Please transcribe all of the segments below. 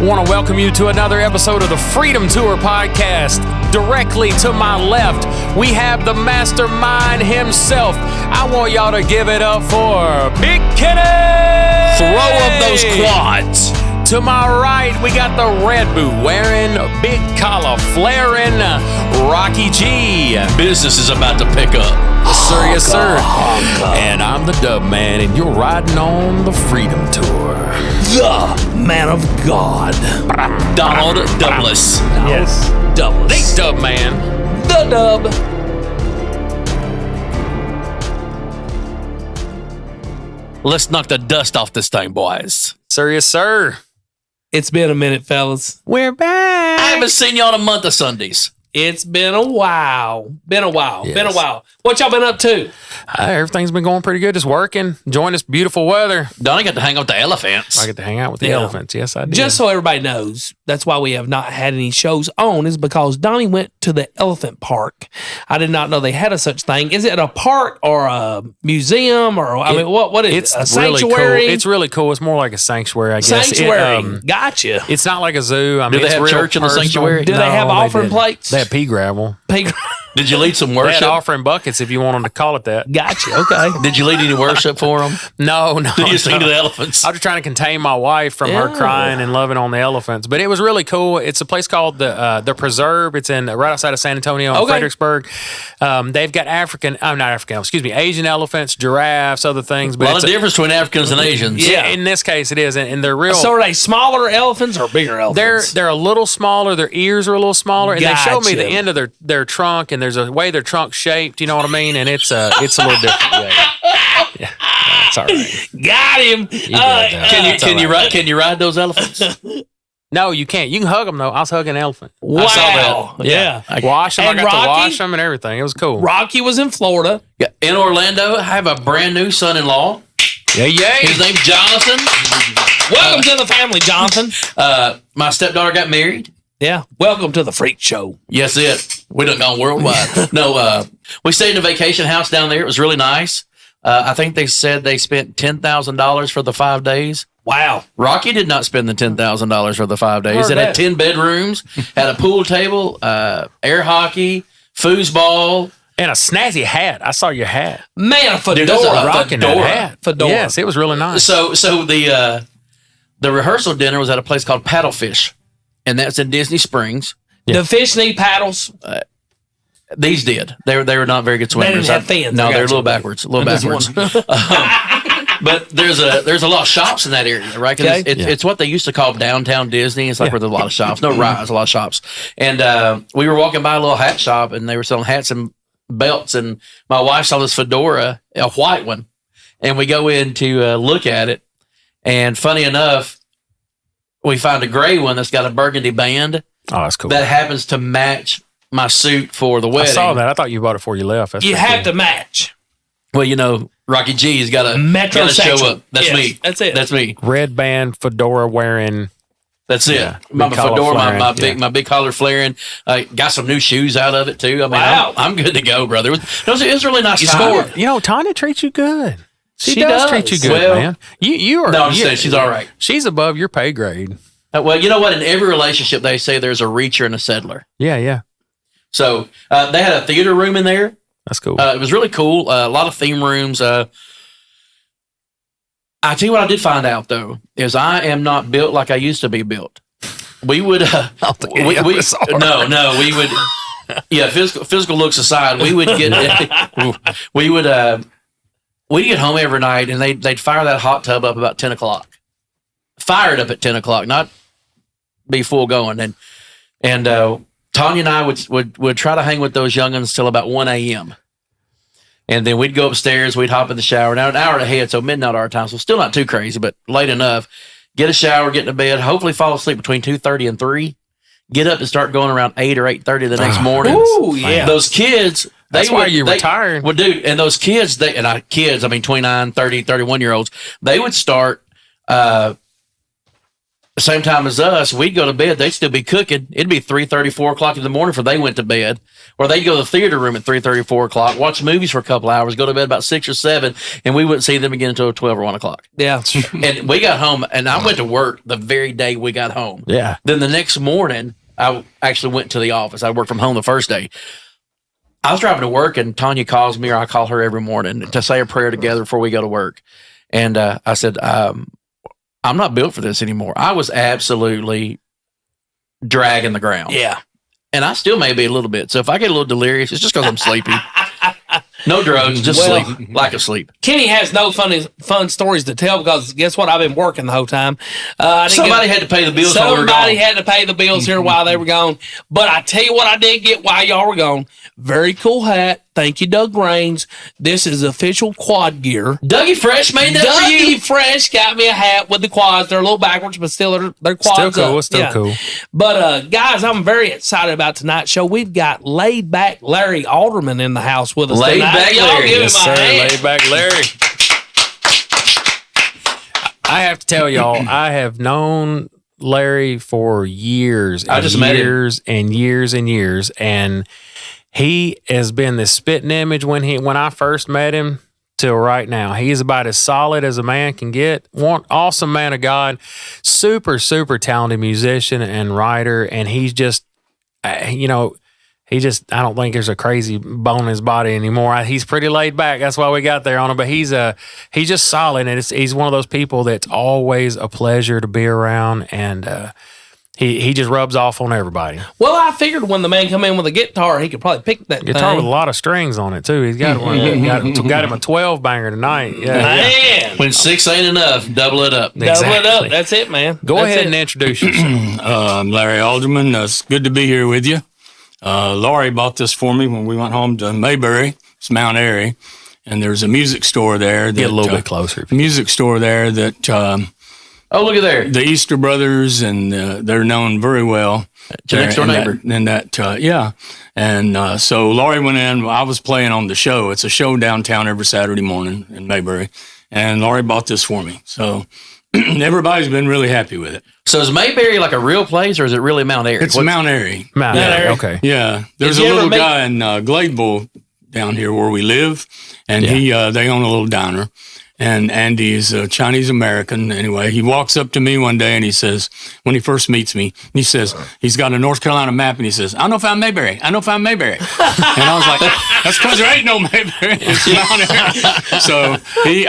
want to welcome you to another episode of the Freedom Tour podcast. Directly to my left, we have the mastermind himself. I want y'all to give it up for Big Kenny! Throw up those quads. To my right, we got the red boot wearing, big collar flaring, Rocky G. Business is about to pick up. Yes, sir. And I'm the Dub Man, and you're riding on the Freedom Tour. The man of God, Donald Douglas. Yes. Douglas. The Dub Man. The Dub. Let's knock the dust off this thing, boys. Sir, yes, sir. It's been a minute, fellas. We're back. I haven't seen y'all in a month of Sundays. It's been a while. Yes. Been a while. What y'all been up to? Everything's been going pretty good. Just working, enjoying this beautiful weather. Donnie got to hang out with the elephants. I get to hang out with the elephants. Yes, I did. Just so everybody knows, that's why we have not had any shows on, is because Donnie went to the elephant park. I did not know they had a such thing. Is it a park or a museum or what is it? It's A sanctuary? Really cool. It's really cool. It's more like a sanctuary, I guess. Sanctuary. Gotcha. It's not like a zoo. I mean, Do they it's have real church in the personal. sanctuary? Do they have offering didn't. plates? They have pea gravel. Did you lead some They had worship? offering buckets, if you want them to call it that. Gotcha. Okay. Did you lead any worship for them? No. Did you sing to the elephants? I was just trying to contain my wife from her crying and loving on the elephants. But it was really cool. It's a place called the Preserve. It's in right outside of San Antonio in Fredericksburg. They've got Asian elephants, giraffes, other things. But A lot of difference between Africans and Asians. Yeah, in this case it is. And they're real. So are they smaller elephants or bigger elephants? They're a little smaller. Their ears are a little smaller. And they showed me the Gotcha. end of their trunk, and there's a way their trunk's shaped, you know what I mean? And it's a little different. Yeah, it's all right. Got him. Can you ride those elephants? No, you can't. You can hug them, though. I was hugging an elephant. Wow. I saw that. Yeah. Wash them. And I got to Rocky? wash them and everything. It was cool. Rocky was in Florida. Yeah. In Orlando, I have a brand new son-in-law. Yeah. His name's Jonathan. Welcome to the family, Jonathan. My stepdaughter got married. Yeah. Welcome to the freak show. Yes, we done gone worldwide. No, we stayed in a vacation house down there. It was really nice. I think they said they spent $10,000 for the 5 days. Wow. Rocky did not spend the $10,000 for the 5 days. It had 10 bedrooms, had a pool table, air hockey, foosball. And a snazzy hat. I saw your hat. Man, a fedora. Dude, that's a Rocking fedora. that hat. Fedora. Yes, it was really nice. So the rehearsal dinner was at a place called Paddlefish, and that's in Disney Springs. The fish need paddles. These did. They were not very good swimmers. didn't have fins. No, I they're a got little you. backwards. A little backwards. But there's a lot of shops in that area, right? 'Cause Okay. it's what they used to call downtown Disney. It's like where there's a lot of shops. No rides, a lot of shops. And we were walking by a little hat shop, and they were selling hats and belts. And my wife saw this fedora, a white one, and we go in to look at it. And funny enough, we found a gray one that's got a burgundy band. Oh, that's cool. That happens to match my suit for the I wedding. saw that. I thought you bought it before you left. That's You pretty have cool. to match. Well, Rocky G's got to show Metrosexual. up. That's Yes, me. that's it. That's me. Red band, fedora wearing. That's it. Yeah, My big collar fedora, flaring, my big collar flaring. Got some new shoes out of it too. I mean, Wow. I'm good to go, brother. It was a really nice You time. scored. You know, Tanya treats you good. She does. treat you good, Well, man. You are. No, I'm just saying she's all right. She's above your pay grade. Well, you know what? In every relationship, they say there's a reacher and a settler. Yeah. So they had a theater room in there. That's cool. It was really cool. A lot of theme rooms. I tell you what I did find out, though, is I am not built like I used to be built. We would, we would, yeah, physical looks aside, we'd get home every night and they'd fire that hot tub up about 10 o'clock. Fire it up at 10 o'clock, not be full going. And Tanya and I would try to hang with those youngins till about 1 a.m. And then we'd go upstairs, we'd hop in the shower. Now, an hour ahead, so midnight our time, so still not too crazy, but late enough. Get a shower, get into bed, hopefully fall asleep between 2:30 and 3. Get up and start going around 8 or 8:30 the next morning. Ooh, yeah. Those kids, That's why you're retired. Well, dude, and those kids, I mean 29, 30, 31-year-olds, they would start same time as us, we'd go to bed. They'd still be cooking. It'd be 3:30, 4 o'clock in the morning before they went to bed. Or they'd go to the theater room at 3:30, 4 o'clock, watch movies for a couple hours, go to bed about 6 or 7, and we wouldn't see them again until 12 or 1 o'clock. Yeah. And we got home, and I went to work the very day we got home. Yeah. Then the next morning, I actually went to the office. I worked from home the first day. I was driving to work, and Tanya calls me, or I call her every morning to say a prayer together before we go to work. And I said, I'm not built for this anymore. I was absolutely dragging the ground. Yeah. And I still may be a little bit. So if I get a little delirious, it's just because I'm sleepy. No drugs, just sleep. Lack of sleep. Kenny has no fun stories to tell because guess what? I've been working the whole time. Somebody had to pay the bills while we were gone. Somebody had to pay the bills here while they were gone. But I tell you what I did get while y'all were gone. Very cool hat. Thank you, Doug Raines. This is official quad gear. Dougie Fresh made that for you. Dougie Fresh got me a hat with the quads. They're a little backwards, but still they're quads. Still cool. Up. Still cool. But guys, I'm very excited about tonight's show. We've got Laid Back Larry Alderman in the house with us Laid tonight. Back Y'all Larry. give him Yes, a sir. hand. Laid back Larry. I have to tell y'all, I have known Larry for years. I just met him. years and years and years, and he has been the spitting image when I first met him till right now. He's about as solid as a man can get. One awesome man of God, super, super talented musician and writer, and he's just, I don't think there's a crazy bone in his body anymore. He's pretty laid back. That's why we got there on him. But he's just solid, and he's one of those people that's always a pleasure to be around, and he just rubs off on everybody. Well, I figured when the man come in with a guitar, he could probably pick that Guitar thing. with a lot of strings on it too. He's got one. got him a 12 banger tonight. Yeah. Man, When 6 ain't enough, double it up. double it Exactly. up. That's it, man. Go That's ahead it. and introduce yourself. I'm Larry Alderman. It's good to be here with you. Laurie bought this for me when we went home to Mayberry. It's Mount Airy. And there's a music store there. Get a little bit closer. Music store there that Oh, look at there. the Easter Brothers, and they're known very well. Your next door neighbor. And so Laurie went in. I was playing on the show. It's a show downtown every Saturday morning in Mayberry. And Laurie bought this for me. So everybody's been really happy with it. So is Mayberry like a real place, or is it really Mount Airy? It's Mount Airy. Mount Airy. Airy. Okay. Yeah, there's Did a you ever little make- guy in Gladeville down here where we live, and they own a little diner. And Andy is a Chinese American. Anyway, he walks up to me one day and he says, when he first meets me, he says, he's got a North Carolina map and he says, I know if I'm Mayberry. I know if I'm Mayberry. And I was like, that's because there ain't no Mayberry. It's Mount Airy. So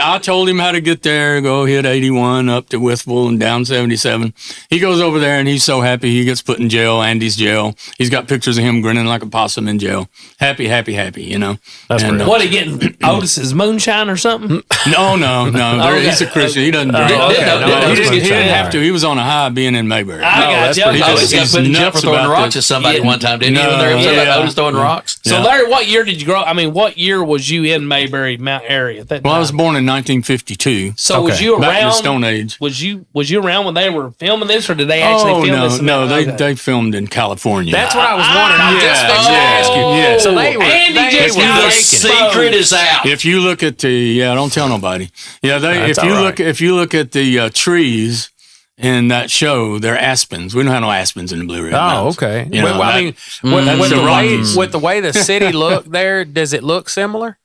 I told him how to get there, go hit 81 up to Withville and down 77. He goes over there and he's so happy. He gets put in jail, Andy's jail. He's got pictures of him grinning like a possum in jail. Happy, happy, happy, you know. That's And, real. What, he getting Otis's moonshine or something? No. He's a Christian. He doesn't drink. okay. He didn't All have right. to. He was on a high being in Mayberry. I got that's you. pretty Okay. cool. Otis got He's put in jail for nuts throwing about rocks this. at somebody one time, didn't he? No, When they were upset yeah. about Otis throwing rocks? So, Yeah. Larry, what year did you grow? I mean, what year was you in Mayberry, Mount Airy at that time? Well, I was born in 1952. So was Okay. you Back in the around? Stone Age. Was you around when they were filming this, or did they actually Oh, film this? no. Okay. They filmed in California. That's what I was wondering. I was just Yeah, fixing to yeah, ask you. yeah. So they were. Andy they just were got The faking. secret is out. If you look at don't tell nobody. Yeah, That's all right. if you look at the trees in that show, they're aspens. We don't have no aspens in the Blue Ridge Oh, Mountains. okay. You know, Well, I that- mean, that's with the the Rockies. way the city looked there, does it look similar?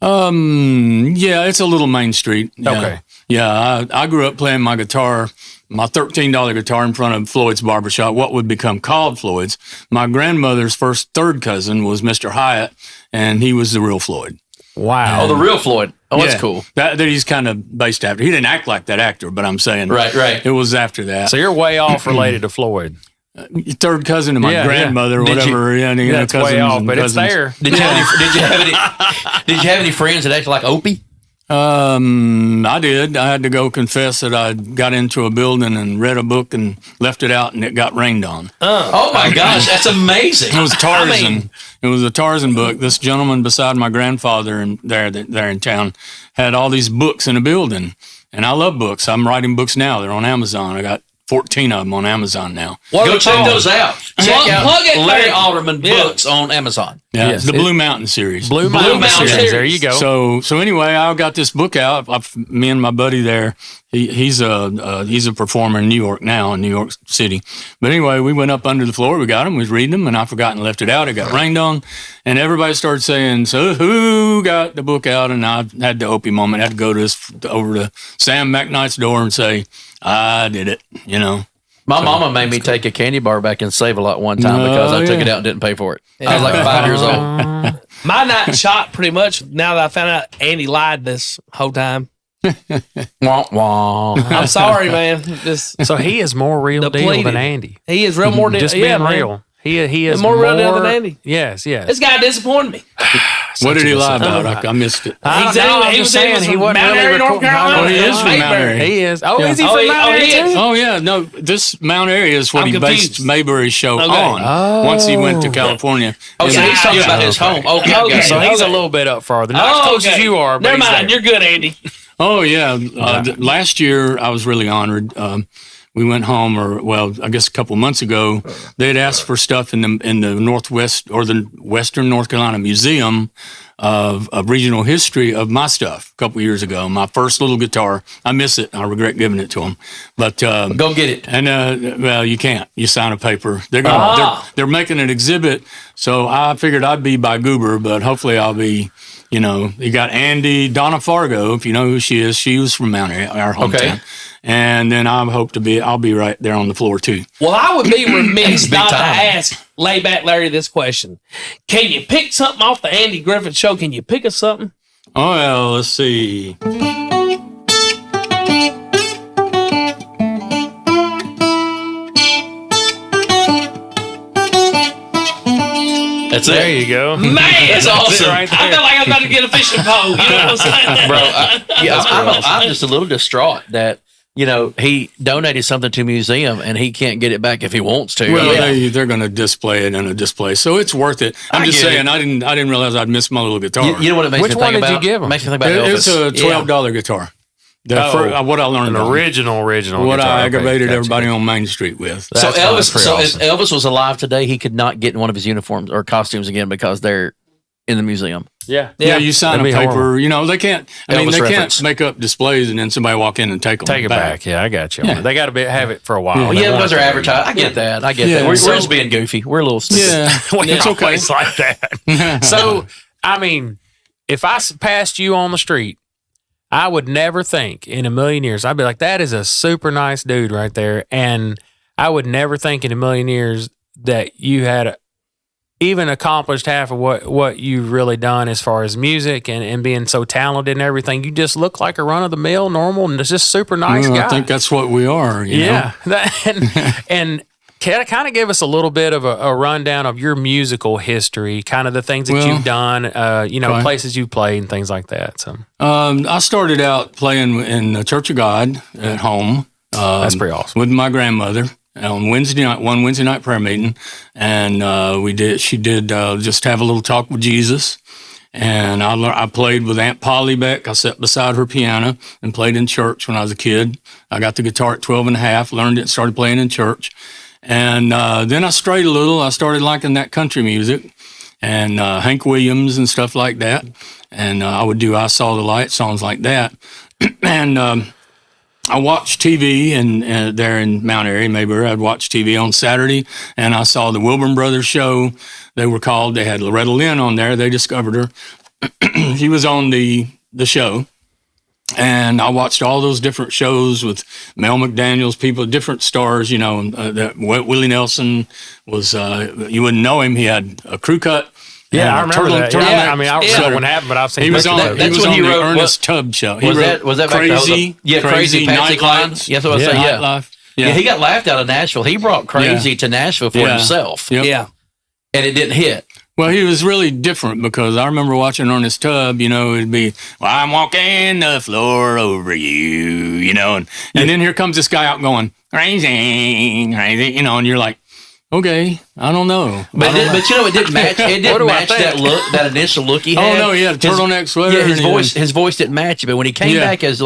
Yeah, it's a little Main Street. Yeah. Okay. Yeah, I grew up playing my guitar, my $13 guitar in front of Floyd's barbershop, what would become called Floyd's. My grandmother's third cousin was Mr. Hyatt, and he was the real Floyd. Wow. Oh, the real Floyd. Oh, that's cool. That he's kind of based after. He didn't act like that actor, but I'm saying Right. it was after that. So you're way off related to Floyd. Third cousin to my Yeah, grandmother, yeah. Did whatever. That's cousins way off, and but it's cousins. there. Did you have any friends that acted like Opie? I did. I had to go confess that I got into a building and read a book and left it out, and it got rained on. Oh my gosh, that's amazing. It was Tarzan. It was a Tarzan book. This gentleman beside my grandfather there in town had all these books in a building, and I love books. I'm writing books now. They're on Amazon. I got 14 of them on Amazon now. Go check those out. Check out plug it, Larry Larry. Alderman books on Amazon. Yeah, Yes, the Blue Mountain series. Blue Mountain series. There you go. So anyway, I got this book out. Me and my buddy there, he's a performer in New York now, in New York City. But anyway, we went up under the floor. We got him. We was reading them, and I forgot and left it out. It got rained on, and everybody started saying, "So who got the book out?" And I had the Opie moment. I had to go over to Sam McKnight's door and say, "I did it." You know. My mama made me take a candy bar back and Save-A-Lot one time because I took it out and didn't pay for it. I was like 5 years old. My night shot pretty much. Now that I found out Andy lied this whole time. Wah, wah. I'm sorry, man. So he is more real deal Depleted. than Andy. He is real more deal. Just Yeah, being man. real. He is more real deal than Andy. Yes. This guy disappointed me. What did he lie about? I missed it. He was saying he wasn't Mount really Airy, North Carolina. Oh, he is from Mount Airy. He is. Oh, Yeah. is he from Mount Airy he is. too? Oh yeah, no. This Mount Airy is what I'm he confused. based Mayberry's show Okay. on. Once he went to California. Oh, so he's talking about his home. Okay. Okay. So he's a little bit up farther. Not as close as you are, but Never he's mind. there. You're good, Andy. Oh yeah. Last year I was really honored. We went home, I guess a couple months ago. They had asked for stuff in the Northwest or the Western North Carolina Museum of regional history of my stuff a couple years ago. My first little guitar. I miss it. I regret giving it to them. But Go get it. And well, you can't. You sign a paper. They're they're making an exhibit. So I figured I'd be by Goober, but hopefully I'll be. You know, you got Andy, Donna Fargo, if you know who she is. She was from Mount Airy, our hometown. Okay. And then I'll be right there on the floor too. Well, I would be remiss Big not to time. ask Layback Larry this question. Can you pick something off the Andy Griffith Show? Can you pick us something? Oh, well, let's see. That's There it. you go. Man, that's awesome. right there. I feel like I'm about to get a fishing pole. You know what I'm saying? Bro, I'm just a little distraught that, he donated something to a museum and he can't get it back if he wants to. Well, they're going to display it in a display, so it's worth it. I'm just saying, I didn't realize I'd missed my little guitar. You know what it makes Which me one think did you about? give him? It makes me think about Elvis. It's a $12 guitar. What I learned, An original what guitar. I Okay, aggravated gotcha. everybody on Main Street with. So That's fine. That's Elvis, pretty awesome. if Elvis was alive today, he could not get in one of his uniforms or costumes again because they're in the museum. Yeah. Yeah, you sign a That'd be paper. horrible. They can't. Elvis They reference. can't make up displays and then somebody walk in and take them. Take it back. Yeah, I got you. Yeah. They got to have it for a while. Well, They yeah, want because they're it. advertised. I get that. Yeah. We're So- just being goofy. We're a little stupid. Yeah, It's okay. always like that. So, I mean, if I passed you on the street, I would never think in a million years, I'd be like, that is a super nice dude right there. And I would never think in a million years that you had even accomplished half of what you've really done as far as music and being so talented and everything. You just look like a run-of-the-mill, normal, and just super nice guy. I think that's what we are. You know? And kind of give us a little bit of a rundown of your musical history, kind of the things that you've done, okay. places you've played and things like that. So I started out playing in the Church of God at home. that's pretty awesome. With my grandmother on one Wednesday night prayer meeting, and she did just have a little talk with Jesus. And I played with Aunt Polly Beck. I sat beside her piano and played in church when I was a kid. I got the guitar at 12 and a half, learned it, and started playing in church. And then I strayed a little. I started liking that country music and Hank Williams and stuff like that. And I would do I Saw the Light, songs like that. And I watched TV and there in Mount Airy, Mayberry. I'd watch TV on Saturday, and I saw the Wilburn Brothers show. They were called. They had Loretta Lynn on there. They discovered her. She was on the show. And I watched all those different shows with Mel McDaniels, different stars, that Willie Nelson was, you wouldn't know him. He had a crew cut. Yeah, I remember that. turtleneck Yeah, I mean, I don't know sweater. what happened, but I've seen He was on, pictures of it. he was when on he the wrote- Ernest Tubb show. He Was wrote that back Crazy? Crazy Patsy Cline? Nightlights. Yes, what I was saying. Yeah. Nightlife. Yeah, he got laughed out of Nashville. He brought Crazy to Nashville for Yeah. himself, Yep. Yeah. and it didn't hit. Well, he was really different because I remember watching Ernest Tubb, it'd be, well, I'm walking the floor over you, and then here comes this guy out going, crazy, and you're like, okay, I don't know. But it didn't match. It didn't match that look, that initial look he had. Oh, no, he had a turtleneck sweater. Yeah, and his voice didn't match it. But when he came back as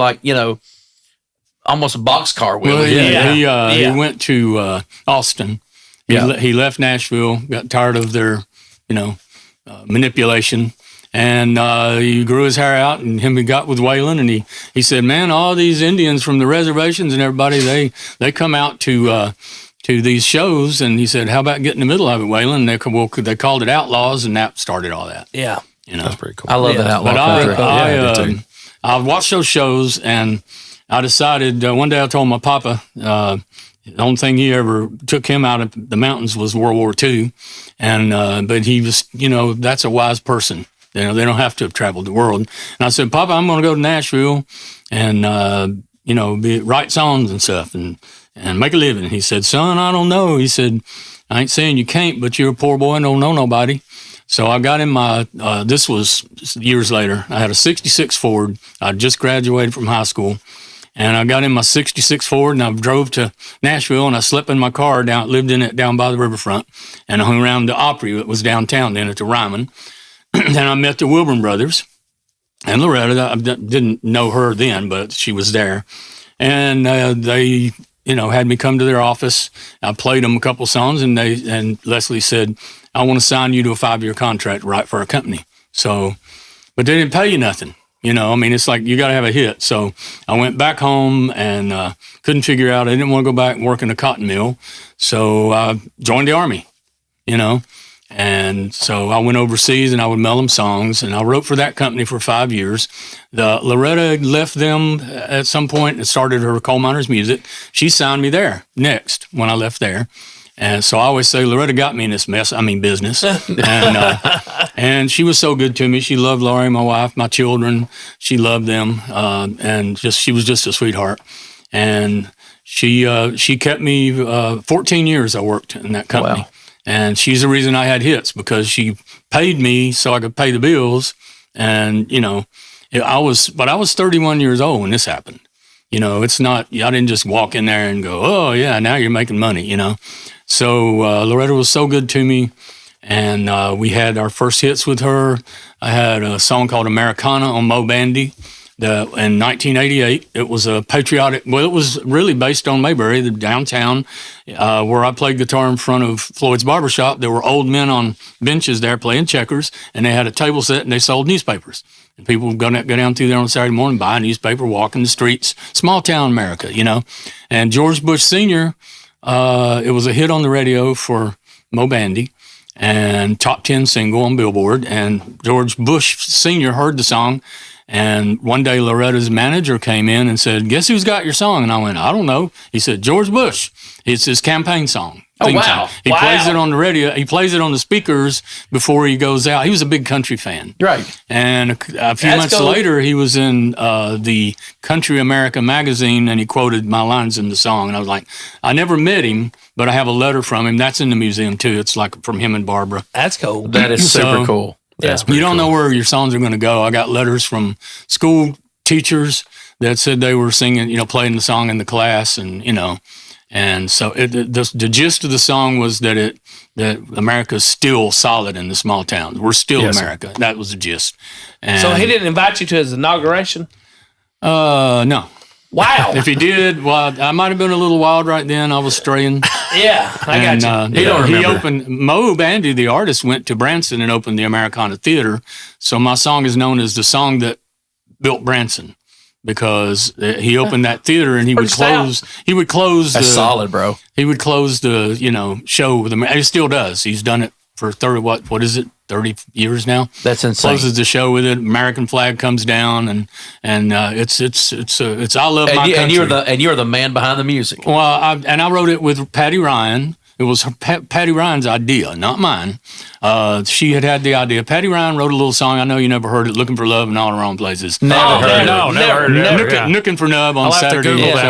almost a boxcar wheel. Well, he went to Austin. He left Nashville, got tired of their, manipulation. And he grew his hair out, and he got with Waylon, and he said, "Man, all these Indians from the reservations and everybody, they come out to these shows." And he said, "How about getting in the middle of it, Waylon?" And they called it Outlaws, and that started all that. Yeah, that's pretty cool. I love that Outlaw country. I watched those shows, and I decided one day I told my papa. The only thing he ever took him out of the mountains was World War II, and but he was, that's a wise person. They don't have to have traveled the world. And I said, "Papa, I'm going to go to Nashville and, write songs and stuff and make a living." He said, "Son, I don't know." He said, "I ain't saying you can't, but you're a poor boy and don't know nobody." So I got in my, this was years later, I had a 66 Ford. I just graduated from high school. And I got in my 66 Ford, and I drove to Nashville, and I slept in my car, lived in it down by the riverfront, and I hung around the Opry that was downtown then at the Ryman. Then I met the Wilburn brothers and Loretta. I didn't know her then, but she was there. And they, had me come to their office. I played them a couple songs, and Leslie said, "I want to sign you to a 5-year contract to write for a company." So, but they didn't pay you nothing. It's like you got to have a hit. So I went back home and couldn't figure out. I didn't want to go back and work in a cotton mill. So I joined the Army, And so I went overseas and I would mail them songs, and I wrote for that company for 5 years. Loretta left them at some point and started her coal miners music. She signed me there next when I left there. And so I always say Loretta got me in this business. And she was so good to me. She loved Laurie, my wife, my children. She loved them. And she was just a sweetheart. And she kept me 14 years I worked in that company. Wow. And she's the reason I had hits, because she paid me so I could pay the bills. And, I was 31 years old when this happened. It's not, I didn't just walk in there and go, "Oh yeah, now you're making money," So Loretta was so good to me. And we had our first hits with her. I had a song called Americana on Mo Bandy. In 1988, it was a patriotic, it was really based on Mayberry, the downtown, where I played guitar in front of Floyd's Barbershop. There were old men on benches there playing checkers, and they had a table set, and they sold newspapers. And people would go down through there on Saturday morning, buy a newspaper, walk in the streets, small town America, And George Bush Sr., it was a hit on the radio for Mo Bandy, and top 10 single on Billboard. And George Bush Sr. heard the song. And one day Loretta's manager came in and said, "Guess who's got your song?" And I went, "I don't know." He said, "George Bush. It's his campaign song." Oh, wow. He plays it on the radio. He plays it on the speakers before he goes out. He was a big country fan. Right. And a few months later, he was in the Country America magazine, and he quoted my lines in the song. And I was like, I never met him, but I have a letter from him. That's in the museum, too. It's like from him and Barbara. That's cool. That is super cool. Yeah. You don't know where your songs are going to go. I got letters from school teachers that said they were singing, playing the song in the class, and and so the gist of the song was that America's still solid in the small towns. We're still America. That was the gist. And so he didn't invite you to his inauguration? No. Wow. If he did, well, I might have been a little wild right then. I was straying. Yeah, I got you. He opened, Mo Bandy, the artist, went to Branson and opened the Americana Theater. So my song is known as the song that built Branson, because he opened that theater and he would close. He would close. That's solid, bro. He would close the show with him. He still does. He's done it for 30 years now. That's insane. Closes the show with it. American flag comes down, and it's I love my country. And you're the man behind the music. Well, I wrote it with Patty Ryan. It was Patty Ryan's idea, not mine. She had the idea. Patty Ryan wrote a little song. I know you never heard it, "Looking for Love in All the Wrong Places." Never heard it. Nookin for Nub on Saturday. Yeah.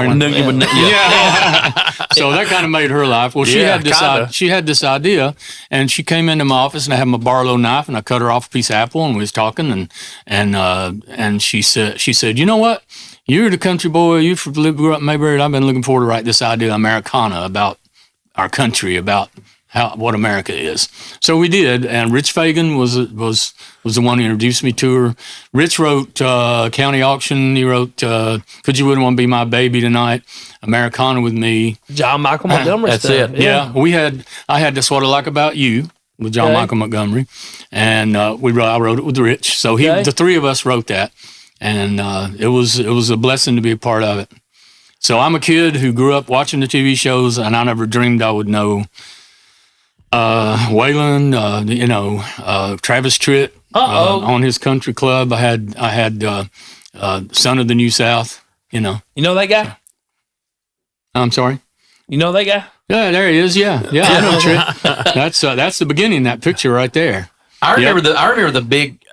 So that kind of made her laugh. Well, she had this idea, and she came into my office, and I had my Barlow knife, and I cut her off a piece of apple, and we was talking, and she said, "You know what? You're the country boy. You grew up in Mayberry. I've been looking forward to write this idea, Americana, about our country, about what America is. So we did, and Rich Fagan was the one who introduced me to her. Rich wrote County Auction. He wrote Could You Wouldn't Want to Be My Baby Tonight, Americana with Me. John Michael Montgomery That's stuff. it. Yeah, I had That's What I Like About You with John Michael Montgomery, and I wrote it with Rich. So the three of us wrote that, and it was a blessing to be a part of it. So I'm a kid who grew up watching the TV shows, and I never dreamed I would know Waylon, Travis Tritt on his country club. I had Son of the New South. You know that guy? I'm sorry. You know that guy? Yeah, there he is. Yeah, I know Tritt. That's the beginning. That picture right there. I remember the big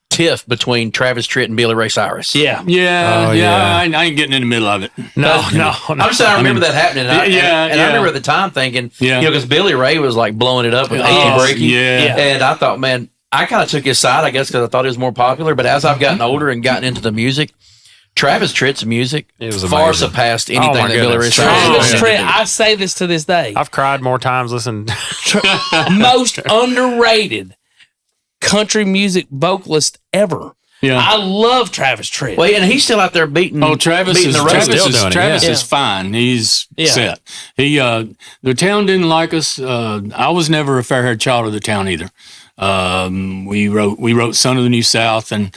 tiff between Travis Tritt and Billy Ray Cyrus. Yeah. I ain't getting in the middle of it. No. I'm saying I remember that happening. And I remember at the time thinking, because Billy Ray was like blowing it up with Achy Breaky. Yeah. And I thought, man, I kind of took his side, I guess, because I thought he was more popular. But as I've gotten older and gotten into the music, Travis Tritt's music far surpassed anything that Billy Ray Cyrus. Travis Tritt, I say this to this day. I've cried more times listening. Most underrated country music vocalist ever. Yeah. I love Travis Tritt. Well, and he's still out there beating. Oh, Travis Travis is fine. He's set. The town didn't like us. I was never a fair-haired child of the town either. We wrote "Son of the New South," and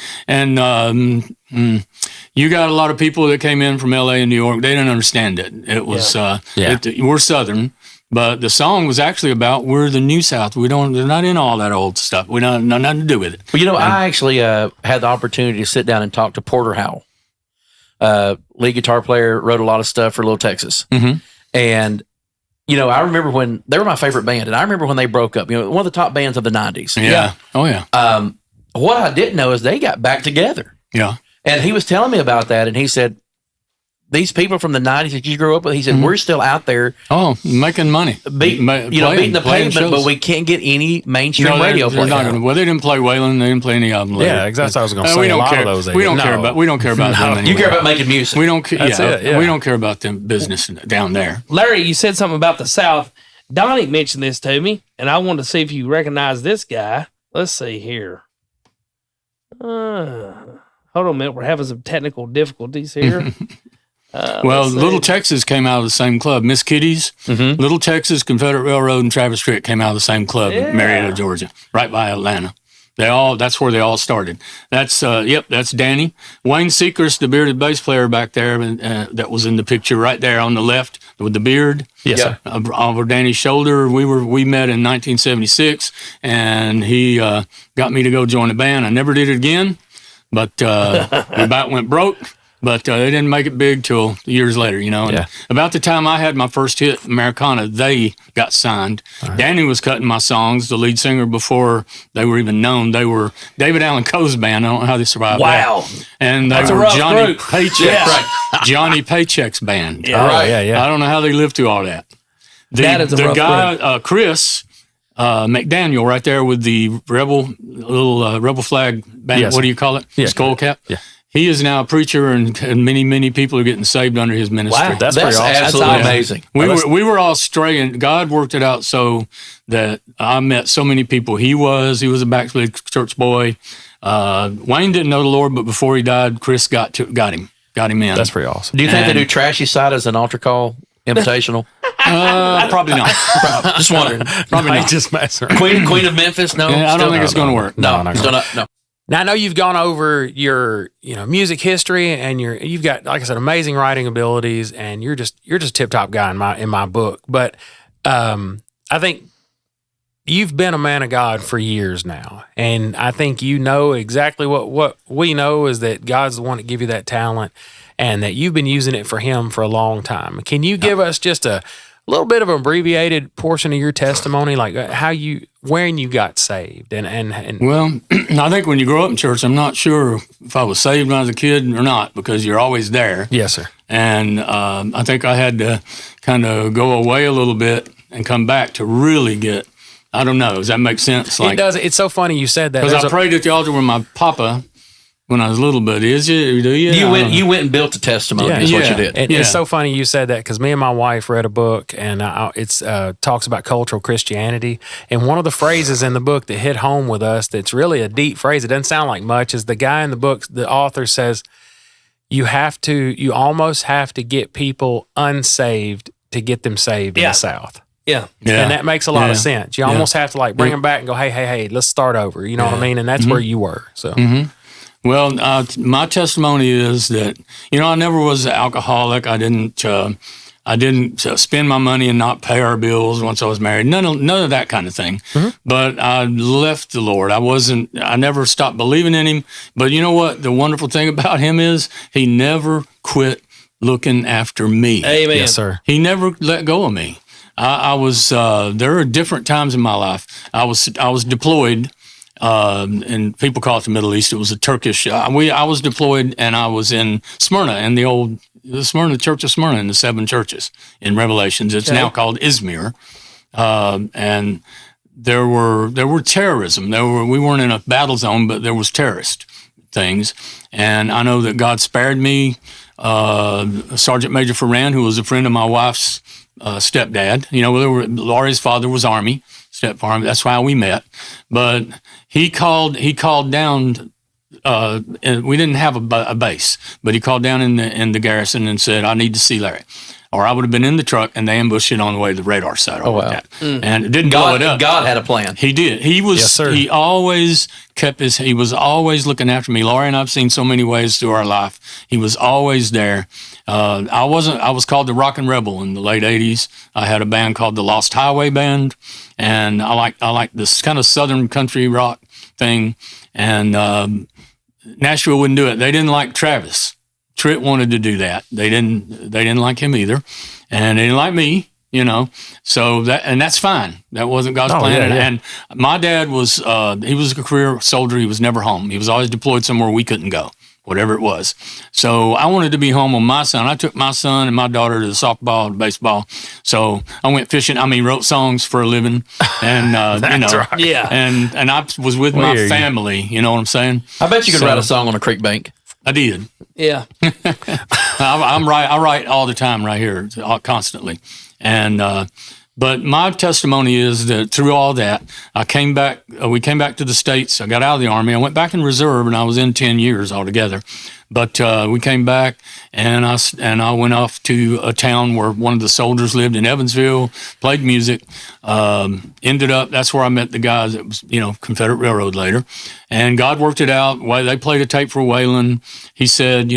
you got a lot of people that came in from L.A. and New York. They didn't understand it. It was we're Southern. But the song was actually about we're the New South. They're not in all that old stuff. We don't nothing to do with it. Well, I actually had the opportunity to sit down and talk to Porter Howell, lead guitar player, wrote a lot of stuff for Little Texas. Mm-hmm. And, I remember when they were my favorite band, and I remember when they broke up, one of the top bands of the 90s. Yeah. Oh, yeah. What I didn't know is they got back together. Yeah. And he was telling me about that, and he said, these people from the 90s that you grew up with, he said, we're still out there. Oh, making money. Beating the pavement, shows. but we can't get any mainstream radio play. Well, they didn't play Waylon. They didn't play any of them later. Yeah, exactly. I was going to say we don't a lot care. of those. We don't care about them anymore. You care about making music. We don't care. That's it. We don't care about them business down there. Larry, you said something about the South. Donnie mentioned this to me, and I wanted to see if you recognize this guy. Let's see here. Hold on a minute. We're having some technical difficulties here. Little Texas came out of the same club. Miss Kitty's, Little Texas, Confederate Railroad, and Travis Tritt came out of the same club in Marietta, Georgia, right by Atlanta. That's where they all started. That's Danny. Wayne Seacrest, the bearded bass player back there, that was in the picture right there on the left with the beard. Yes, sir. Over Danny's shoulder. We met in 1976, and he got me to go join the band. I never did it again, but we about went broke. But they didn't make it big till years later, And about the time I had my first hit, Americana, they got signed. Right. Danny was cutting my songs, the lead singer, before they were even known. They were David Allen Coe's band. I don't know how they survived that. And they were Johnny Paycheck's, Johnny Paycheck's band. Yeah. Right. Yeah. I don't know how they lived through all that. The guy, Chris McDaniel, right there with the rebel flag band. Yes. What do you call it? Yeah. Skull cap? Yeah. He is now a preacher, and many, many people are getting saved under his ministry. Wow, that's pretty awesome. Absolutely amazing. We were all straying. God worked it out so that I met so many people. He was a backslid church boy. Wayne didn't know the Lord, but before he died, Chris got him in. That's pretty awesome. Do you think they do Trashy Side as an altar call invitational? Probably not. Just wondering. Probably not. Just mess around. Queen of Memphis? No, I don't think it's going to work. No. Now I know you've gone over your music history, and you've got, like I said, amazing writing abilities, and you're just tip top guy in my book. But I think you've been a man of God for years now, and I think exactly what we know is that God's the one that give you that talent, and that you've been using it for Him for a long time. Can you give us just a little bit of an abbreviated portion of your testimony, like when you got saved, and Well, I think when you grow up in church, I'm not sure if I was saved when I was a kid or not, because you're always there. Yes, sir. And I think I had to kind of go away a little bit and come back to really get. I don't know. Does that make sense? It does. It's so funny you said that. Because I prayed at the altar with my papa, when I was little, but is it? Do you? You went and built a testimony. Is what you did. It's so funny you said that because me and my wife read a book and it's talks about cultural Christianity. And one of the phrases in the book that hit home with us that's really a deep phrase, it doesn't sound like much, is the guy in the book, the author says, you almost have to get people unsaved to get them saved in the South. Yeah. And that makes a lot of sense. You almost have to like bring them back and go, hey, let's start over. You know what I mean? And that's where you were. So. Well, my testimony is that, I never was an alcoholic. I didn't spend my money and not pay our bills once I was married. None of that kind of thing. But I left the Lord. I never stopped believing in him. But you know what? The wonderful thing about him is he never quit looking after me. Amen. Yes, sir. He never let go of me. I was, there are different times in my life. I was deployed. And people call it the Middle East. It was a Turkish. I was deployed, and I was in Smyrna, in the Church of Smyrna, in the 7 churches in Revelations. It's now called Izmir, and there were terrorism. We weren't in a battle zone, but there was terrorist things, and I know that God spared me. Sergeant Major Ferran, who was a friend of my wife's stepdad. Laurie's father was Army. Stepfarm. That's how we met. But he called down, and we didn't have a base, but he called down in the garrison and said, I need to see Larry. Or I would have been in the truck and they ambushed it on the way to the radar site. Oh, wow. And it didn't blow it up. God had a plan. He did. He was, yes, sir. He always he was always looking after me. Laurie and I've seen so many ways through our life. He was always there. I was called the Rockin' Rebel in the late 80s. I had a band called the Lost Highway Band, and I like this kind of Southern country rock thing. And Nashville wouldn't do it. They didn't like Travis. Tritt wanted to do that. They didn't like him either, and they didn't like me. So that's fine. That wasn't God's plan. Yeah. And my dad was he was a career soldier. He was never home. He was always deployed somewhere we couldn't go, whatever it was. So I wanted to be home with my son. I took my son and my daughter to the softball and baseball. So I went fishing. Wrote songs for a living, and right. Yeah. And I was with my family. You know what I'm saying? I bet you could write a song on a creek bank. I did. Yeah. I write all the time right here, constantly. And, but my testimony is that through all that, we came back to the States. I got out of the Army. I went back in reserve, and I was in 10 years altogether. But we came back, and I went off to a town where one of the soldiers lived in Evansville, played music, ended up, that's where I met the guys that was, Confederate Railroad later. And God worked it out. They played a tape for Waylon. He said,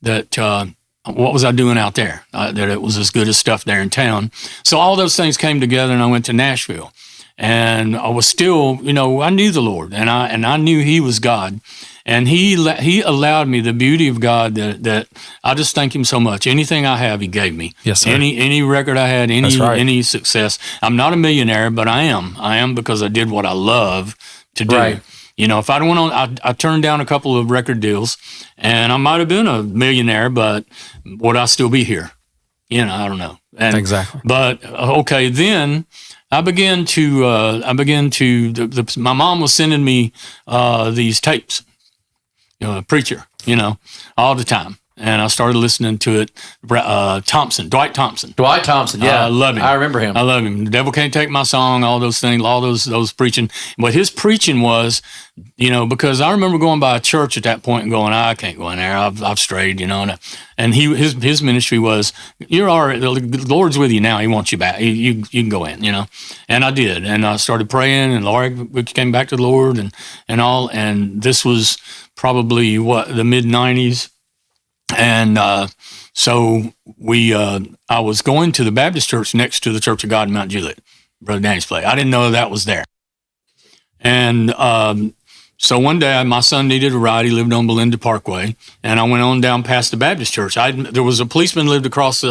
that what was I doing out there? That it was as good as stuff there in town. So all those things came together, and I went to Nashville. And I was still, I knew the Lord, and I knew He was God. And he allowed me the beauty of God that I just thank Him so much. Anything I have, He gave me. Yes, sir. Any record I had, any success. I'm not a millionaire, but I am. I am because I did what I love to do. Right. If I'd went on, I turned down a couple of record deals, and I might have been a millionaire, but would I still be here? I don't know. Exactly. But okay, then I began to. My mom was sending me these tapes. Preacher, all the time. And I started listening to it. Dwight Thompson. Dwight Thompson, yeah. I love him. I remember him. I love him. The Devil Can't Take My Song, all those things, all those preaching. But his preaching was, because I remember going by a church at that point and going, I can't go in there. I've strayed, And his ministry was, you're all right. The Lord's with you now. He wants you back. You can go in, And I did. And I started praying, and Laurie came back to the Lord and all. And this was probably the mid-90s. And so I was going to the Baptist church next to the Church of God in Mount Juliet, Brother Danny's place. I didn't know that was there. And so one day my son needed a ride. He lived on Belinda Parkway, and I went on down past the Baptist church. There was a policeman lived across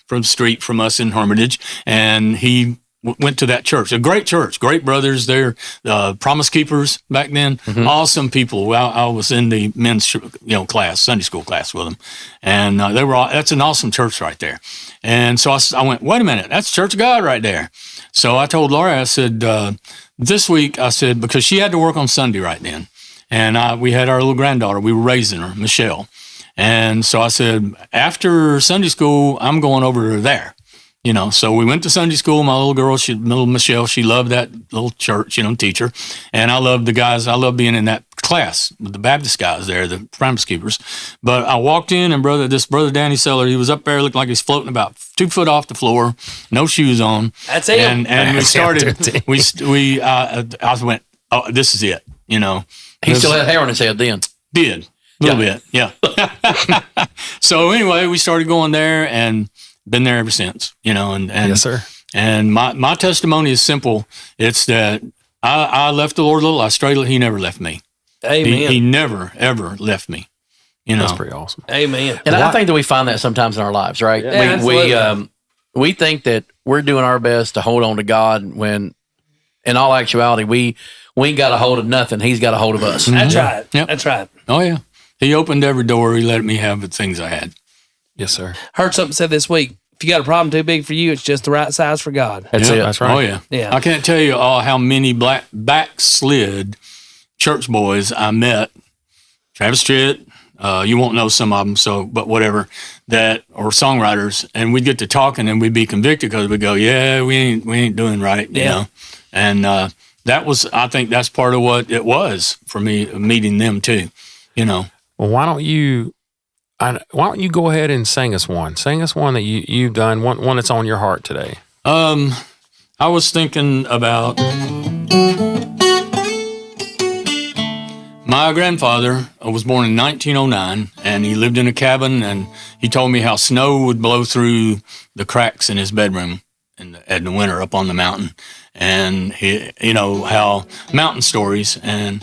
from the street from us in Hermitage, and he went to that church. A great church, great brothers there, Promise Keepers back then, awesome people. I was in the men's class, Sunday school class with them, and that's an awesome church right there. And so I went, wait a minute, that's Church of God right there. So I told Laura, I said, this week, I said, because she had to work on Sunday right then, And we had our little granddaughter. We were raising her, Michelle. And so I said, after Sunday school, I'm going over there. So we went to Sunday school. My little girl, little Michelle, she loved that little church, teacher. And I loved the guys. I loved being in that class with the Baptist guys there, the promise keepers. But I walked in, and brother Danny Seller, he was up there, looked like he's floating about 2 foot off the floor, no shoes on. That's it. And we started. I went, oh, this is it. He still had hair on his head then. Did a little bit, yeah. So anyway, we started going there and been there ever since. And yes, sir. And my testimony is simple. It's that I left the Lord a little. I strayed. He never left me. Amen. He never ever left me. That's pretty awesome. Amen. And I think that we find that sometimes in our lives, right? Yeah, we think that we're doing our best to hold on to God when, in all actuality, we ain't got a hold of nothing. He's got a hold of us. That's right. Yep. That's right. Oh yeah. He opened every door. He let me have the things I had. Yes, sir. Heard something said this week. If you got a problem too big for you, it's just the right size for God. That's it. That's right. Oh yeah. Yeah. I can't tell you how many backslid church boys I met. Travis Tritt, you won't know some of them, but whatever, or songwriters, and we'd get to talking and we'd be convicted because we'd go, yeah, we ain't doing right, and I think that's part of what it was for me, meeting them too, Well, why don't you go ahead and sing us one that you've done, one that's on your heart today. I was thinking about my grandfather was born in 1909, and he lived in a cabin, and he told me how snow would blow through the cracks in his bedroom in the winter up on the mountain, and how mountain stories, and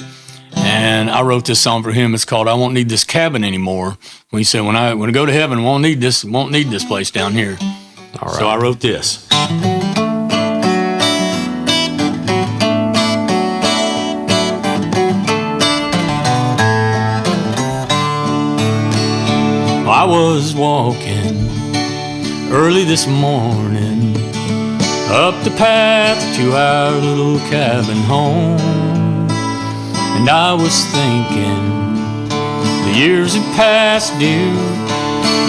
I wrote this song for him. It's called "I Won't Need This Cabin Anymore." He said, when I go to heaven, won't need this place down here. All right. So I wrote this. I was walking early this morning up the path to our little cabin home, and I was thinking the years have passed, dear,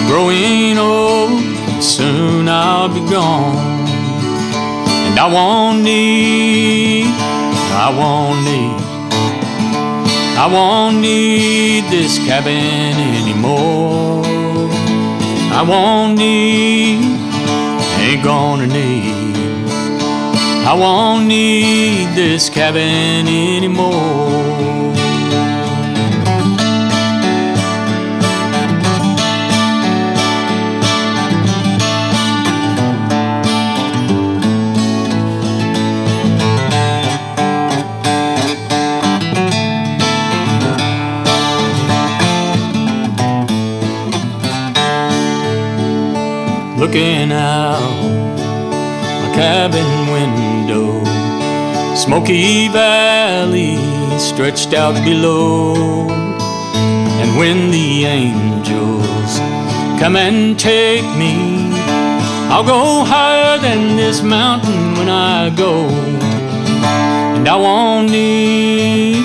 growing old, and soon I'll be gone, and I won't need this cabin anymore. I won't need this cabin anymore. Looking out my cabin window, smoky valley stretched out below. And when the angels come and take me, I'll go higher than this mountain when I go. And I won't need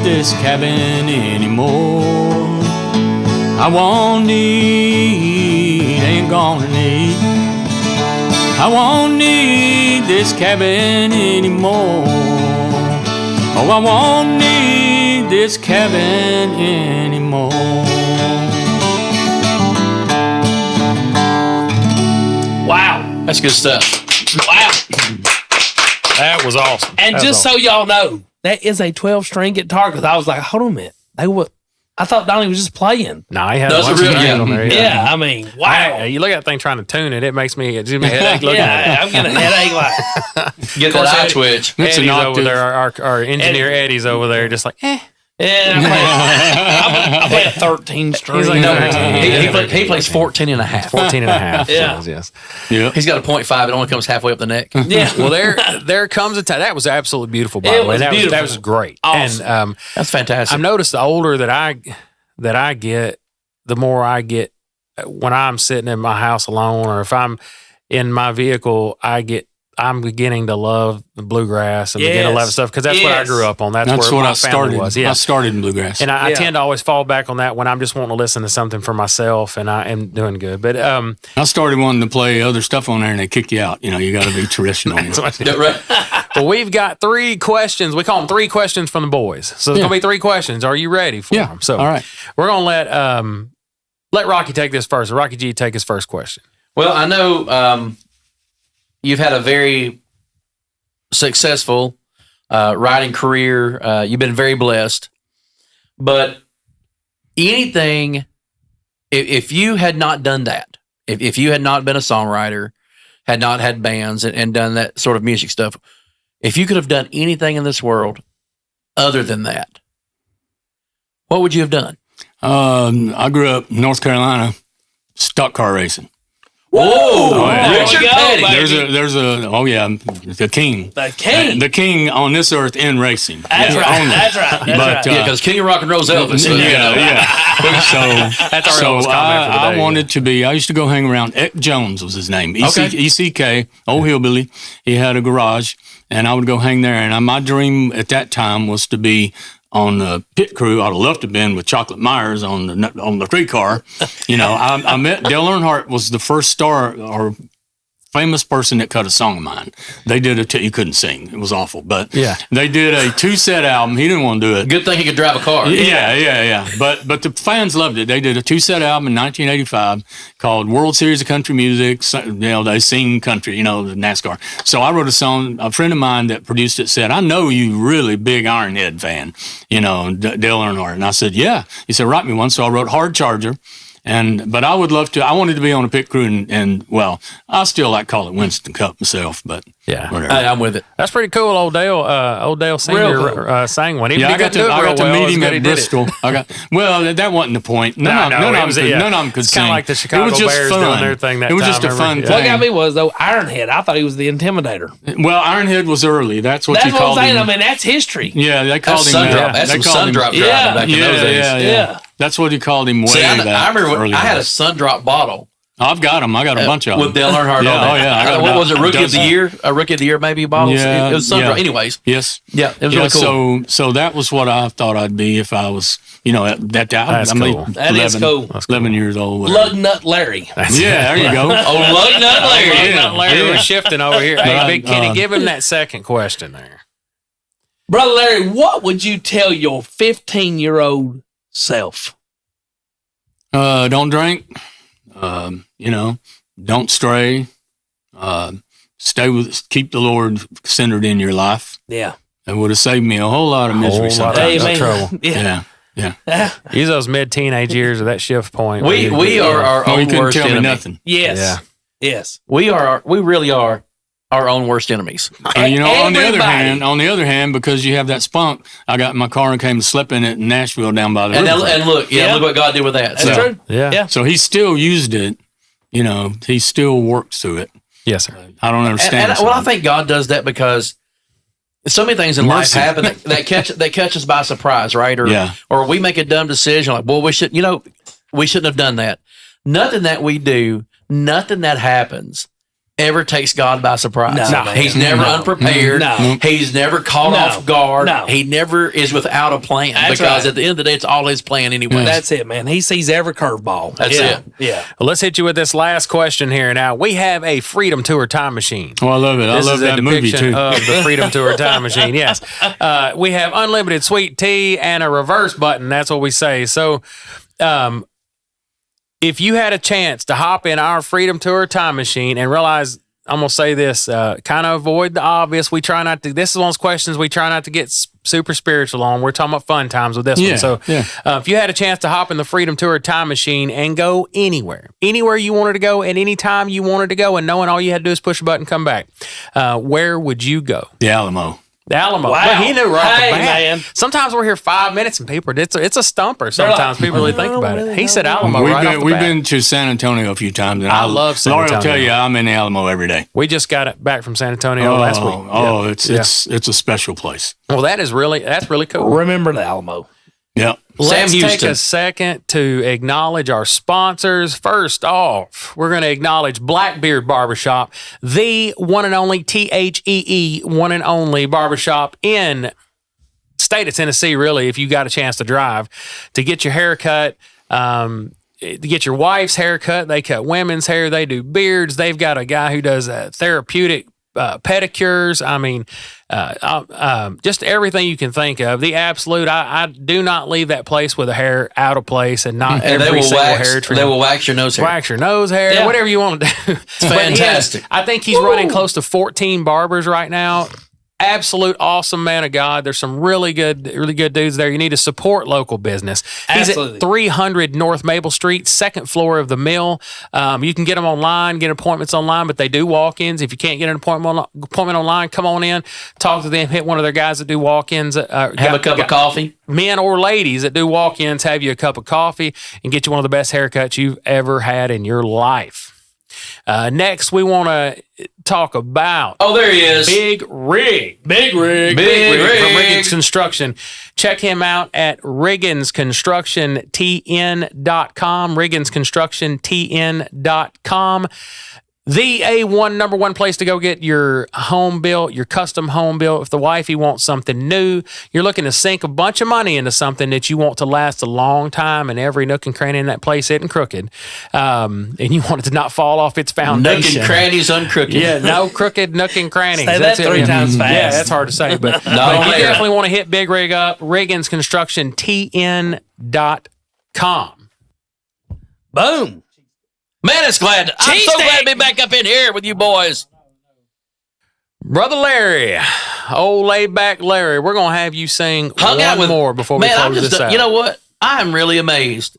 this cabin anymore. I won't need this cabin anymore. Oh, I won't need this cabin anymore. Wow, that's good stuff. Wow. That was awesome. And just so y'all know, that is a 12-string guitar, because I was like, hold on a minute. I thought Donnie was just playing. No, he had Those one are real, on there. Yeah, I mean, wow. You look at that thing trying to tune it, it gives me a headache looking at it. I'm getting a headache like. Get that eye twitch. Eddie's over there, our engineer Eddie's over there, just like, Yeah, I play a 13-string. He's like, He plays 14 and a half. 14 and a half. Yeah. Yes. Yeah. He's got a 0.5. It only comes halfway up the neck. Yeah. Well, there comes a time. That was absolutely beautiful, by It the way. was That beautiful. was great. Awesome. And That's fantastic. I've noticed the older that I get, the more I get when I'm sitting in my house alone, or if I'm in my vehicle, I get I'm beginning to love the bluegrass and beginning to love stuff because that's what I grew up on. That's where what my I started. family was. Yeah. I started in bluegrass. And I tend to always fall back on that when I'm just wanting to listen to something for myself, and I am doing good. But I started wanting to play other stuff on there, and they kick you out. You got to be traditional. Right. Well, we've got 3 questions. We call them 3 questions from the boys. So there's going to be 3 questions. Are you ready for them? So all right. We're going to let Rocky take this first. Rocky G, take his first question. Well, I know you've had a very successful writing career. You've been very blessed. But anything, if you had not done that, if you had not been a songwriter, had not had bands and done that sort of music stuff, if you could have done anything in this world other than that, what would you have done? I grew up in North Carolina, stock car racing. Whoa! Oh, yeah. Richard Petty. There's the king. The king. The king on this earth in racing. That's right. Only. That's right. That's right. Yeah, because King of Rock and Roll's Elvis. That's our So Elvis comment for the I day. wanted to be. I used to go hang around. Eck Jones was his name. ECK, old hillbilly. He had a garage, and I would go hang there. And my dream at that time was to be on the pit crew. I'd have loved to have been with Chocolate Myers on the 3 car. I met Dale Earnhardt was the first star or famous person that cut a song of mine. They did he couldn't sing. It was awful. But they did a 2-set album. He didn't want to do it. Good thing he could drive a car. Yeah. But the fans loved it. They did a 2-set album in 1985 called World Series of Country Music. They sing country, the NASCAR. So I wrote a song. A friend of mine that produced it said, "I know you really big Ironhead fan, Dale Earnhardt." And I said, "Yeah." He said, "Write me one." So I wrote Hard Charger. But I would love to. I wanted to be on a pit crew, and I still like to call it Winston Cup myself. But whatever. I'm with it. That's pretty cool. Old Dale Senior sang one. I got to meet him at Bristol. That wasn't the point. None of them could sing. Kind of like the Chicago it was just Bears fun. doing their thing. It was just a fun thing. What got me was though Ironhead. I thought he was the Intimidator. Well, Ironhead was early. That's what you called him. I mean, that's history. Yeah, they called him. That's some sun drop driving back in those days. Yeah. That's what he called him. I remember I had a sun drop bottle. I've got them. I got a bunch of them. With Dale Earnhardt on there. What was it? Rookie of the Year? A Rookie of the Year maybe bottle? Yeah, it was sun drop. Anyways. Yes. Yeah, it was really cool. So that was what I thought I'd be if I was, at that time. That's cool. That is cool. 11 years old. Lug Nut Larry. Yeah, there you go. Lug Nut Larry. Lug Nut Larry. We're shifting over here. Hey, Big Kenny, give him that second question there. Brother Larry, what would you tell your 15-year-old self? Don't drink. Don't stray. Keep the Lord centered in your life. Yeah. It would have saved me a whole lot of misery sometimes. Trouble. Yeah. Use those mid-teenage years of that shift point. We are our own worst tell enemy. Me nothing. Yes. Yeah. Yes. We really are our own worst enemies. On the other hand, because you have that spunk, I got in my car and came to sleep in it in Nashville down by the river. And look what God did with that. That's true. Yeah. So he still used it. He still worked through it. Yes, sir. I don't understand. I think God does that because so many things in life happen that catch us by surprise, right? Or we make a dumb decision like, well, we shouldn't have done that. Nothing that we do, nothing that happens ever takes God by surprise. No, he's never unprepared. No. He's never caught off guard. No. He never is without a plan. That's because right. at the end of the day, it's all his plan anyway. That's it, man. He sees every curveball. That's it. Yeah. Well, let's hit you with this last question here. Now, we have a Freedom Tour time machine. Oh, I love it. I love that movie, too. Of the Freedom Tour time machine, yes. We have unlimited sweet tea and a reverse button. That's what we say. So, if you had a chance to hop in our Freedom Tour time machine and realize, I'm going to say this, kind of avoid the obvious. This is one of those questions we try not to get super spiritual on. We're talking about fun times with this one. So if you had a chance to hop in the Freedom Tour time machine and go anywhere you wanted to go at any time you wanted to go, and knowing all you had to do is push a button and come back, where would you go? The Alamo. The Alamo. Wow. But he knew right off the bat. Man. Sometimes we're here 5 minutes and people, it's a stumper. Sometimes people really think about it. He said Alamo right off the We've bat. been to San Antonio a few times. And I love San Laura Antonio. will tell you, I'm in the Alamo every day. We just got it back from San Antonio last week. It's a special place. Well, that's really cool. Remember the Alamo. Yep. Let's Sam take Houston. a second to acknowledge our sponsors. First off, we're going to acknowledge Blackbeard Barbershop, the one and only THEE, one and only barbershop in state of Tennessee, really, if you got a chance to drive, to get your hair cut, to get your wife's hair cut. They cut women's hair. They do beards. They've got a guy who does therapeutic pedicures. I mean, just everything you can think of. The absolute, I do not leave that place with a hair out of place and not And every single hair trim. they will wax your nose hair. Wax your nose hair, Yeah. whatever you want to do. It's fantastic. I think he's running close to 14 barbers right now. Absolute awesome man of God. There's some really good dudes there. You need to support local business. He's Absolutely. at 300 North Maple Street, second floor of the Mill. You can get them online, get appointments online, but they do walk-ins. If you can't get an appointment online, come on in, talk to them, hit one of their guys that do walk-ins. Have a cup of coffee. Men or ladies that do walk-ins, have you a cup of coffee and get you one of the best haircuts you've ever had in your life. Next, we want to talk about There he is. Big Rig Big from Rig. Riggins Construction. Check him out at RigginsConstructionTN.com, RigginsConstructionTN.com. The number one place to go get your home built, your custom home built. If the wifey wants something new, you're looking to sink a bunch of money into something that you want to last a long time, and every nook and cranny in that place isn't crooked, and you want it to not fall off its foundation. Nook and crannies uncrooked. Yeah, no crooked nook and crannies. Say that 3 times fast. Yeah, that's hard to say, but, No, but you later. definitely want to hit Big Rig up. RigginsConstructionTN.com. Boom. Man, I'm so glad to be back up in here with you boys. Brother Larry, old laid back Larry, we're gonna have you sing Hung out one with more before we I'm close just, this out. You know what? I am really amazed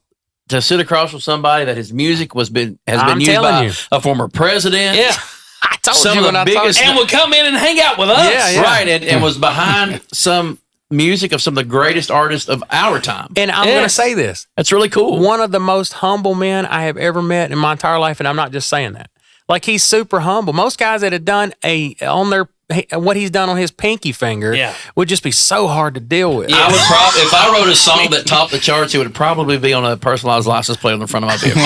to sit across from somebody that his music has been I'm used telling by you. a former president. Yeah. I told some you of when the I biggest- told And will come in and hang out with us. Yeah, yeah. Right, and was behind some music of some of the greatest artists of our time. and I'm gonna say this. That's really cool. One of the most humble men I have ever met in my entire life, and I'm not just saying that. Like, he's super humble. Most guys that have done what he's done on his pinky finger Yeah. would just be so hard to deal with. I would if I wrote a song that topped the charts, it would probably be on a personalized license plate on the front of my vehicle.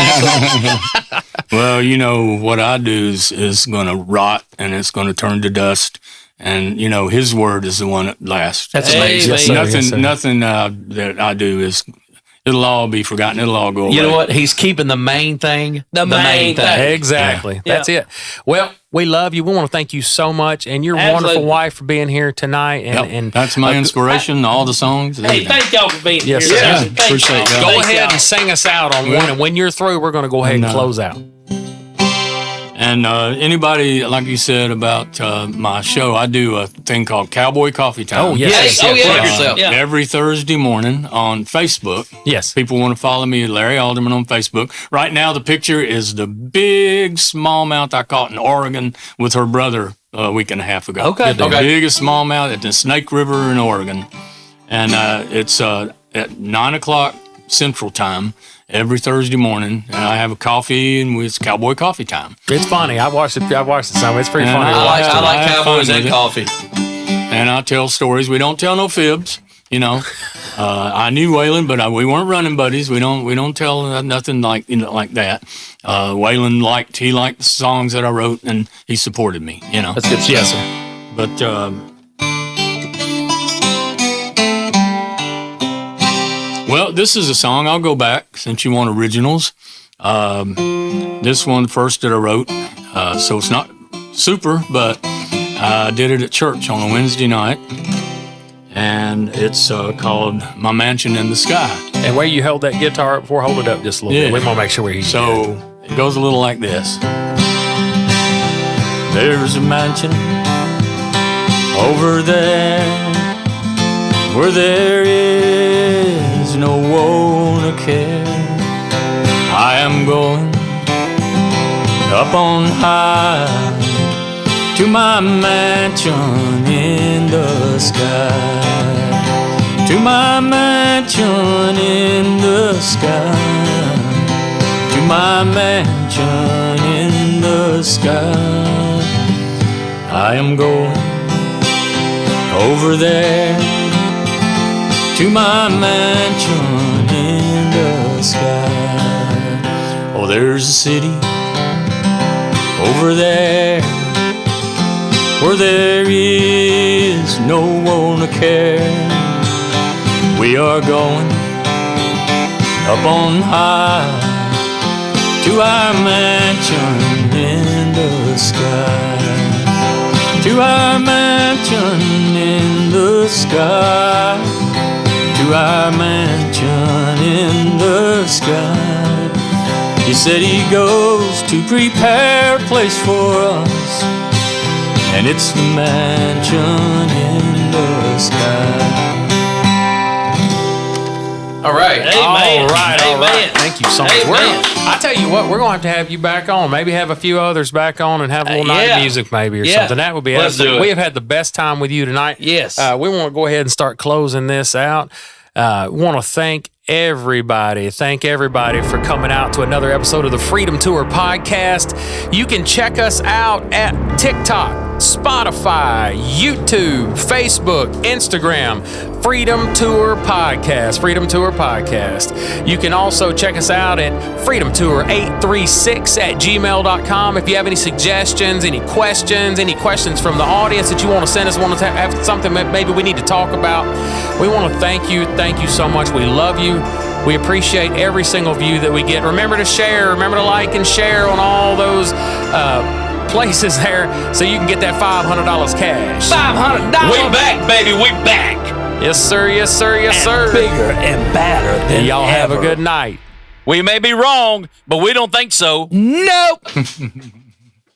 Well, you know, what I do is going to rot and it's going to turn to dust. And, you know, his word is the one that lasts. That's Hey, amazing. man. Nothing that I do it'll all be forgotten. It'll all go away. You know what? He's keeping the main thing. The main thing. Exactly. Yeah. That's it. Well, we love you. We want to thank you so much, and your Absolutely. wonderful wife for being here tonight. And, Yep. and That's my inspiration. All the songs. Hey, everything. thank y'all for being Yes, here. sir. Seriously, thank Appreciate y'all. y'all. go Thank ahead y'all. and sing us out on one. And when you're through, we're going to go ahead and No. close out. And anybody, like you said about my show, I do a thing called Cowboy Coffee Time. Oh, yes. Hey, oh, yeah. Plug yourself. Yeah. Every Thursday morning on Facebook. Yes. People want to follow me, Larry Alderman, on Facebook. Right now, the picture is the big smallmouth I caught in Oregon with her brother a week and a half ago. Okay. The Okay. biggest smallmouth at the Snake River in Oregon. And it's at 9 o'clock Central Time every Thursday morning. And I have a coffee, and it's Cowboy Coffee Time. It's funny. I watched it some. It's pretty And funny to I watch. I like have cowboys fun and with it. coffee. And I tell stories. We don't tell no fibs, you know. I knew Waylon, but we weren't running buddies. We don't tell nothing like that. Waylon liked the songs that I wrote, and he supported me. You know. That's good stuff. Yes, sir. But well, this is a song. I'll go back since you want originals. This one first that I wrote, so it's not super, but I did it at church on a Wednesday night, and it's called "My Mansion in the Sky." And where you held that guitar up before, hold it up just a little bit. Yeah. We want to make sure we So it goes a little like this. There's a mansion over there where there is no one to care. I am going up on high to my mansion in the sky. To my mansion in the sky. To my mansion in the sky. I am going over there to my mansion in the sky. Oh, there's a city over there where there is no one to care. We are going up on high to our mansion in the sky. To our mansion in the sky. To our mansion in the sky. He said he goes to prepare a place for us, and it's the mansion in the sky. All right. Amen. All right. Amen. Thank you so much. I tell you what, we're going to have you back on. Maybe have a few others back on and have a little night of music maybe or something. That would be excellent. We have had the best time with you tonight. Yes. We want to go ahead and start closing this out. Want to thank everybody for coming out to another episode of the Freedom Tour podcast. You can check us out at TikTok, Spotify, YouTube, Facebook, Instagram, Freedom Tour Podcast. You can also check us out at freedomtour836@gmail.com. If you have any suggestions, any questions from the audience that you want to send us, want to have something that maybe we need to talk about, we want to thank you so much. We love you. We appreciate every single view that we get. Remember to share, remember to like and share on all those places there so you can get that $500 cash. $500. We back, baby. We back. Yes, sir. Bigger and badder than Y'all ever. have a good night. We may be wrong, but we don't think so. Nope.